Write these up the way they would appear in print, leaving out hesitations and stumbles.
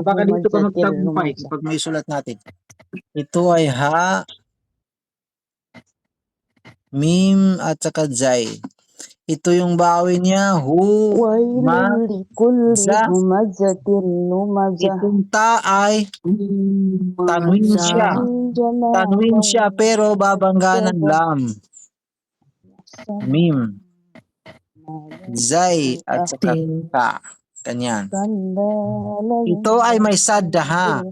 baka dito ka magtagumpay kapag may sulat natin. Ito ay ha, mim at saka zay. Ito yung bawi niya, hu, ma, Wailul likulli za. humazatin lumazah. Itong ta ay tanwin siya. Tanwin siya pero babangga ng lam. Mim, zay at saka ka. Ganyan. Ito ay may sadda ha.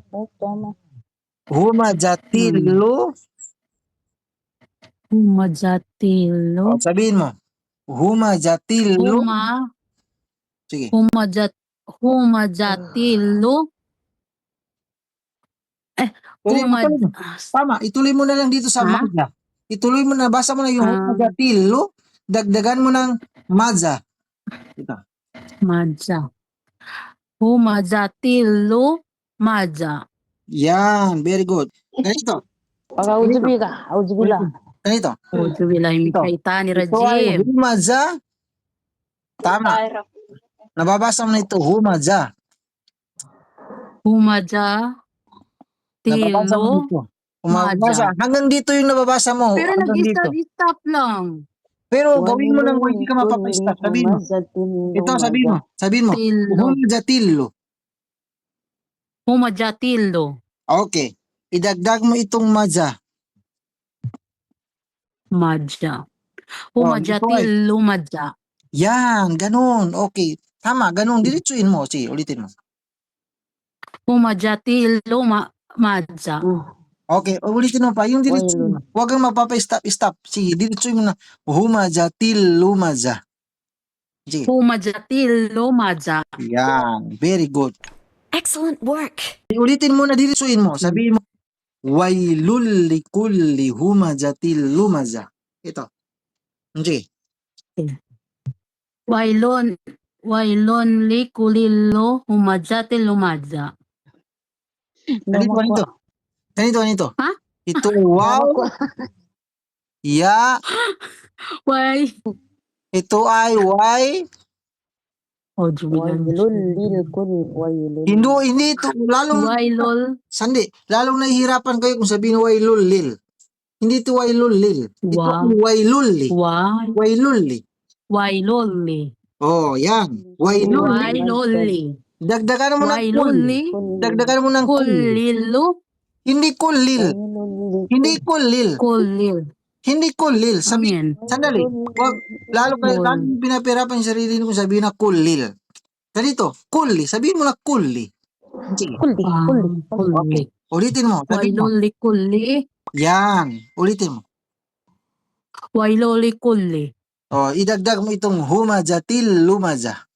Humajatilu. Humajatilu. O, sabihin mo. Humajatilu. Sige. Humajatilu. Tama, ituloy mo na lang dito sa maza. Ituloy mo na, basa mo na yung humajatilu. Dagdagan mo ng maza. Ito. Maja. Humajatilu maja. Yan, very good. Ganito. Auzubillah. Ganito. Auzubillahi min syaitani Ito ay rajim. humaza. Tama. Nababasa mo na ito, humaza. Humaja. Nababasa mo Tilo. ito. Umabasa. Hanggang dito yung nababasa mo. Pero hanggang dito. nag-stop lang. Pero gawin mo nang hindi ka mapapa-stop. Sabihin mo. Ito, sabihin mo. Sabihin mo. Humajatilu. Humajatilo. Okay. Idagdag mo itong maza. Maja. Humajatilu maja. Yan, ganun. Okay. Tama, ganun. Diretsuin mo. Sige, ulitin mo. Humajatilu maja. Okay, ulitin mo pa. Yung diretsuin mo. Huwag kang mapapa-stop. Sige, diretsuin mo na. Humajatilu maza. Sige. Humajatilu maja. Yan. Very good. Excellent work. Ulitin mo na, diretsuin mo. Sabihin mo, wailul likulli humazatil lumaza. Ito. Sige. Wailon likulillo humajatil lumaja. Ganito. Ha? Ito wow. Ya. Why? Ito ay why. Hindi ito. Lalong nahihirapan kayo kung sabihin wailul lil. Hindi ito wailul lil. Ito ay wailulli. Wailulli. Wailulli. Oh, yan. Wailulli. Dagdagan mo ng Wailulli. Dagdagan mo ng Kullilu. Hindi kullil. Hindi kullil. Kullil. Hindi kullil. Sandali. Wag, lalo pinapirapan yung sarili kung sabihin na kullil. Ganito, kulli. Sabihin mo na kulli. Sige. Kulli. Ulitin mo. Wailulli kulli. Yan. Ulitin mo. Wailulli kulli. O, idagdag mo itong humajatil lumaza.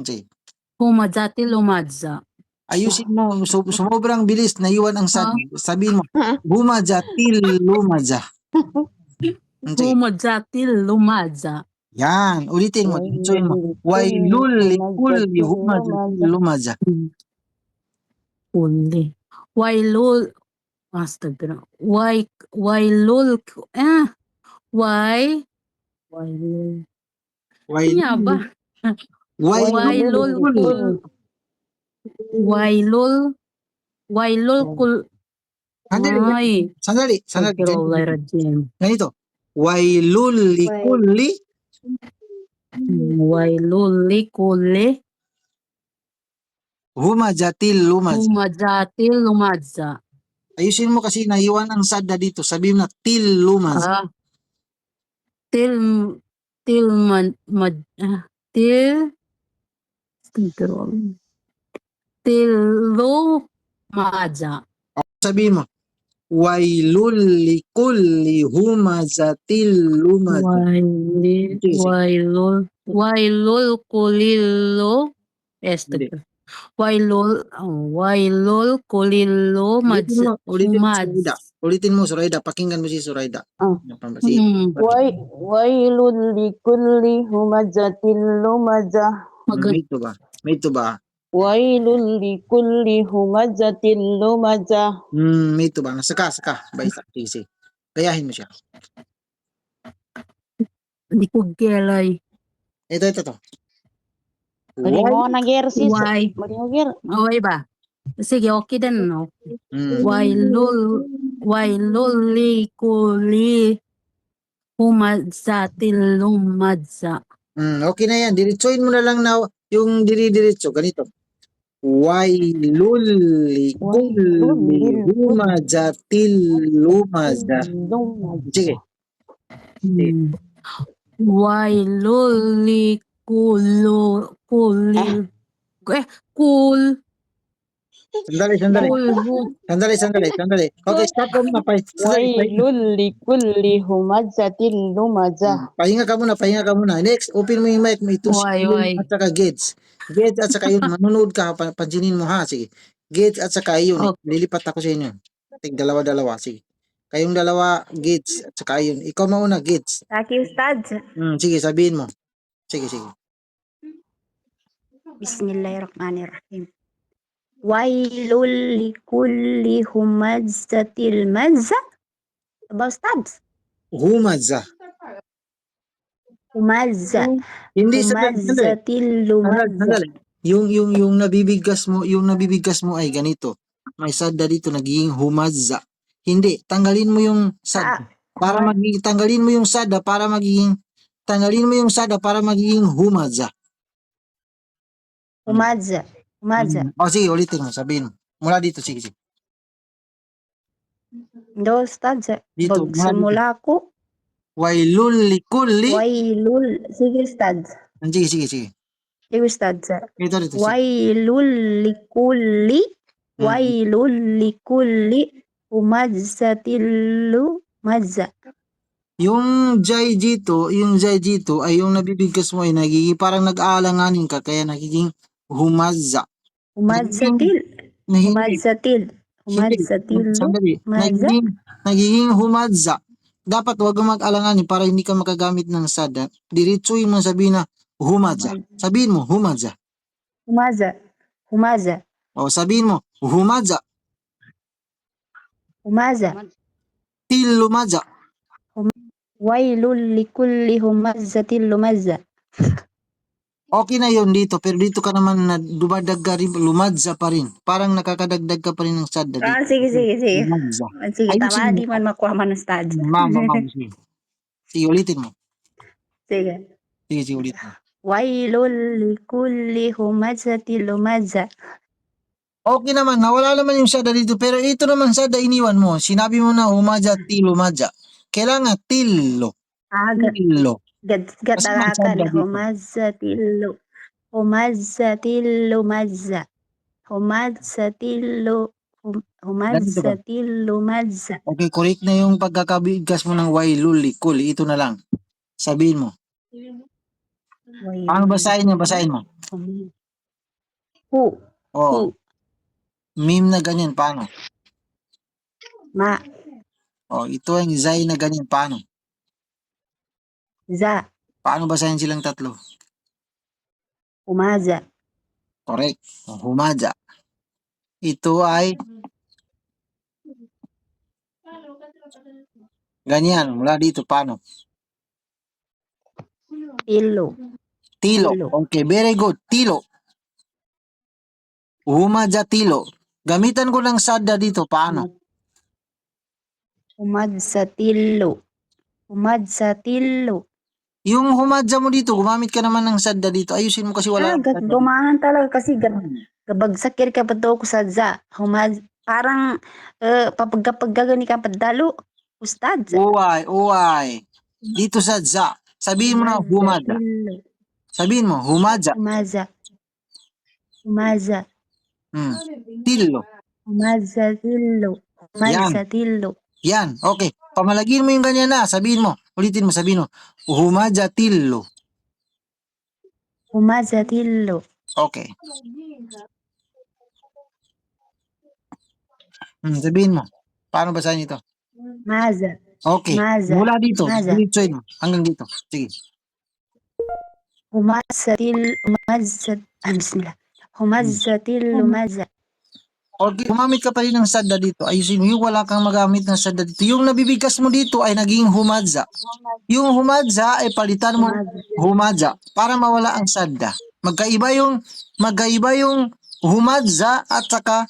Sige. Humajatil lumaza. Ayusin mo. Sobrang bilis na iwan ang sabihin mo. Humajatil lumaza. Humajatil lumaza. Yan, ulitin mo. Wailul likulli humazatil lumaza. Kulli. Wailul. Astagfirullah. Wailul. Ano ba? Wailul kul. Sandali. Ganito. Wailul likulli. Wailul likulli. Humazatil lumaza. Ayusin mo kasi naiwan ang sadda dito. Sabihin mo na til lumaza. Til lumaza. Sabihin mo, wailul likulli humazatil lumaza. Wailul kulillo. Wailul kulillo Ulitin mo, Suraida. Pakinggan mo si Suraida. Wailul likulli humazatil lumaza. May ito ba? Wailul likulli humazatil lumaza. May ito ba? Saka. Baisa. Sige. Gayahin mo siya. Hindi ko gelay. Ito. Why? Why ba? Sige, okay din, no? Hmm. Wailul likulli humazatil lumaza. Okay na yan. Diretsuin mo na lang na yung diri-diretso. Ganito. Wailul likulli humazatil lumaza. Sige. Lumaza. Hmm. Wailul kulil kul Sandali. kulhu Sandali. Okay, stop ko muna. Wailul likulli humazatil lumazah. Pahinga ka muna. Next, open mo yung mic mo. Ito si Yun Why? at saka Geds. Geds at saka yun. Manonood ka. Pansinin mo ha. Sige. Geds at saka yun. Okay. Lilipat ako sa inyo. Tig dalawa. Sige. Kayong dalawa, Geds at saka yun. Ikaw mauna, Geds. Taki Ustad. Sige, sabihin mo. Sige. Bismillahirrahmanirrahim. Wailul likulli humazatil mazza. Ba Ustad? Humaza. Humazza. Hindi sandali. Humazatil lumazza. Sandali. Yung nabibigkas mo ay ganito. May sadda dito nagiging humaza. Hindi, tanggalin mo yung sadda. Tanggalin mo yung sadda para magiging humaza. Humazza. Sige, ulitin mo, sabihin mo. Mula dito, sige. Do Ustad. Dito, Magsimula ko. Wailul likulli. Wailul. Sige Ustad. Sige. Sige Ustad. Dito. Sige. Wailul likulli humazzatil lumazza. Yung jay dito ay yung nabibigkas mo ay nagiging parang nag-aalanganin ka kaya nagiging humaza. Humazzatil. Sandali. Nagiging humaza. Dapat wag kang mag-alanganin para hindi ka makagamit ng sada. Diretsuin mo sabihin na humaza. Sabihin mo humaza. Humaza. O sabihin mo humaza. Til lumaza. Wailul likulli humazzatil lumazza. Okay na yon dito pero dito ka naman na dumadag ka rin, lumadza pa rin. Parang nakakadagdag ka pa rin ng sada dito. Sige. Lumadza. Sige, Ayusin tama mo. di man makuha man Ustad. Sige. Sige, ulitin mo. Sige. Sige, ulitin mo. Wailul likulli humazzatil lumazza. Okay naman, nawala naman yung sada dito. Pero ito naman sada iniwan mo. Sinabi mo na humadza, tilumadza. Kailangan tilo. Tilo. Gatarakan dito. humazzatil lumazza. Humazzatil lumazza. Okay, correct na yung pagkakabigkas mo ng wailul likuli. Ito na lang. Sabihin mo. Paano basahin niya? Basahin mo. Hu. Oh, meme na ganyan. Paano? Ma. Oh, ito ang zay na ganyan. Paano? Za. Paano basahin silang tatlo? Humaza. Correct. Oh, humadza. Ito ay ganyan. Mula dito. Paano? Tilo. Tilo. Tilo. Okay, very good. Tilo. Humadza tilo. Gamitan ko ng sada dito. Paano? Humazzatillo. Yung humadza mo dito, gumamit ka naman ng sada dito. Ayusin mo kasi wala. Gumahan talaga kasi gabagsakir ka pa daw ko sa za. Parang papagani ka pa dalo. Ustad. Uway. Dito sa za. Sabihin mo na humadza. Sabihin mo, humadza. Humaza. Tilo. Humazzatillo. Yan. Okay. Pamalagin mo yung ganyan na. Sabihin mo. Ulitin mo. Sabihin mo. Humadza tilo. Humazzatillo. Okay. Sabihin mo. Paano basahin ito? Maza. Okay. Maza. Mula dito. Maza. Diretsuin mo. Hanggang dito. Sige. Bismillah. Humazzatillo maza. Okay, gumamit ka pa rin ng sada dito. Ayusin mo, yung wala kang magamit ng sada dito. Yung nabibigkas mo dito ay naging humadza. Yung humadza ay palitan mo humadza para mawala ang sada. Magkaiba yung Humadza at saka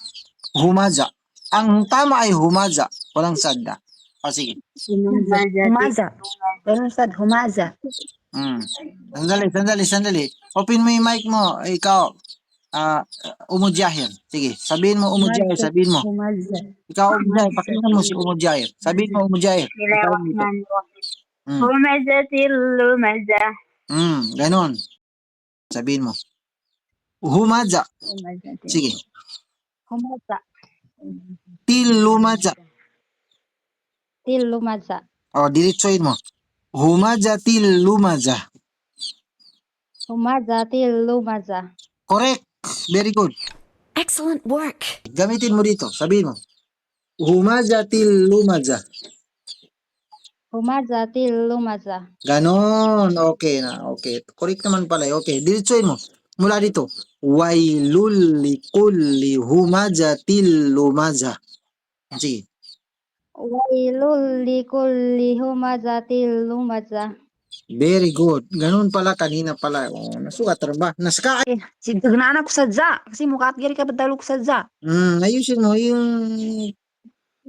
humaza. Ang tama ay humaza. Walang sadda. O sige. Humaza. Ganun sad, humaza. Sandali. Open mo yung mic mo. Ikaw. Umudjahir. Sige. Sabihin mo umudjahir. Sabihin mo. Humaza. Ikaw umudjahir. Pakinggan mo si umudjahir. Sabihin mo umudjahir. Humazatil lumaza. Ganon. Sabihin mo. Humaza. Sige. Humaza. Tilumaza. Til lumaza. O, diretsoin mo. Humaza tilumaza. Humazatil lumaza. Correct. Very good. Excellent work. Gamitin mo dito. Sabihin mo. Humaza tilumaza. Humazatil lumaza. Ganon. Okay na. Okay. Correct naman pala. Okay. Diretsoin mo. Mula dito. Wailul likulli humaza tilumaza. Sige. Wailul likulli humazatil lumaza. Very good. Ganun pala kanina pala. Oh, nasukat rin ba? Nasaka. Signaan ako sa za. Kasi mukha giri ka padalo ko sa za. Ayusin mo yung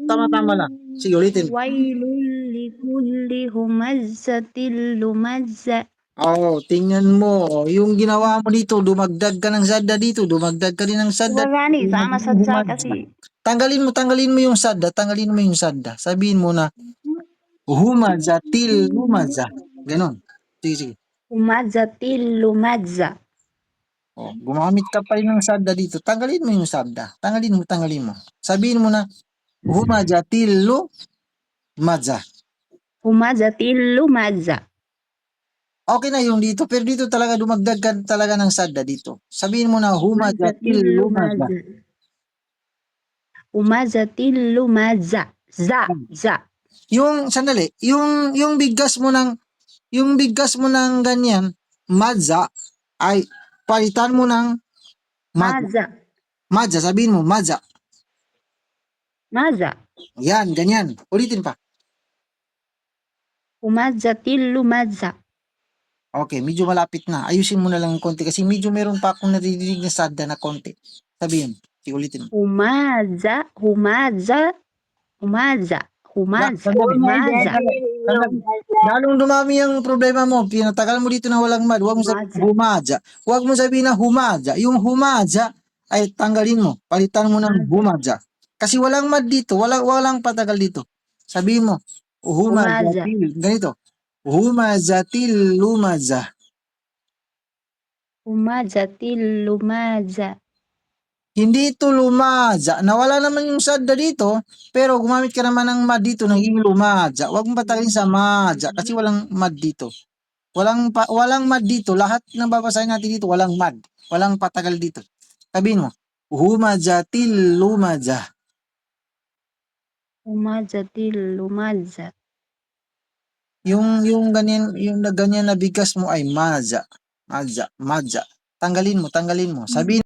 tama-tama lang. Sige, ulitin. Wailul likulli humazatil lumaza. Oh, tingnan mo. Yung ginawa mo dito, dumagdag ka ng sadda dito. Dumagdag ka rin ng sadda. Gani, sama sa za kasi. Tanggalin mo yung sadda. Tanggalin mo yung sadda. Sabihin mo na, humaza til lumaza. Ganon. Sige. Humazatil lumaza. Oh, gumamit ka pa rin ng sadda dito. Tanggalin mo yung sadda. Tanggalin mo. Sabihin mo na, humaza til lumaza. Humazatil lumaza. Okay na yung dito, pero dito talaga dumagdag ka talaga ng sadda dito. Sabihin mo na, humazatil lumaza. Humazatil lumaza. Za. Yung sandali, yung bigkas mo ng ganyan, madza ay palitan mo ng madza. Madza, sabihin mo, madza. Maza. Yan, ganyan. Ulitin pa. Humazatil lumaza. Okay, medyo malapit na. Ayusin mo na lang ng konti kasi medyo meron pa akong naririnig na sadda na konti. Sabihin, ulitin mo. Humaza. Lalong dumami ang problema mo. Pinatagal mo dito na walang mad. Huwag mo sabihin humaza. Huwag mo sabihin na humaza. Yung humaza ay tanggalin mo. Palitan mo ng humaza. Kasi walang mad dito. Walang patagal dito. Sabihin mo, humaza. Ganito. Humazatil lumaza. Humazatil lumaza. Hindi ito lumaza. Nawala naman yung sadda dito, pero gumamit ka naman ng mad dito, naging lumaza. Huwag mong patagalin sa maza kasi walang mad dito. Walang mad dito. Lahat ng babasahin natin dito, walang mad. Walang patagal dito. Sabihin mo, humazatil lumaza. Humazatil lumaza. Yung ganyan na bigkas mo ay maza. Tanggalin mo. Sabihin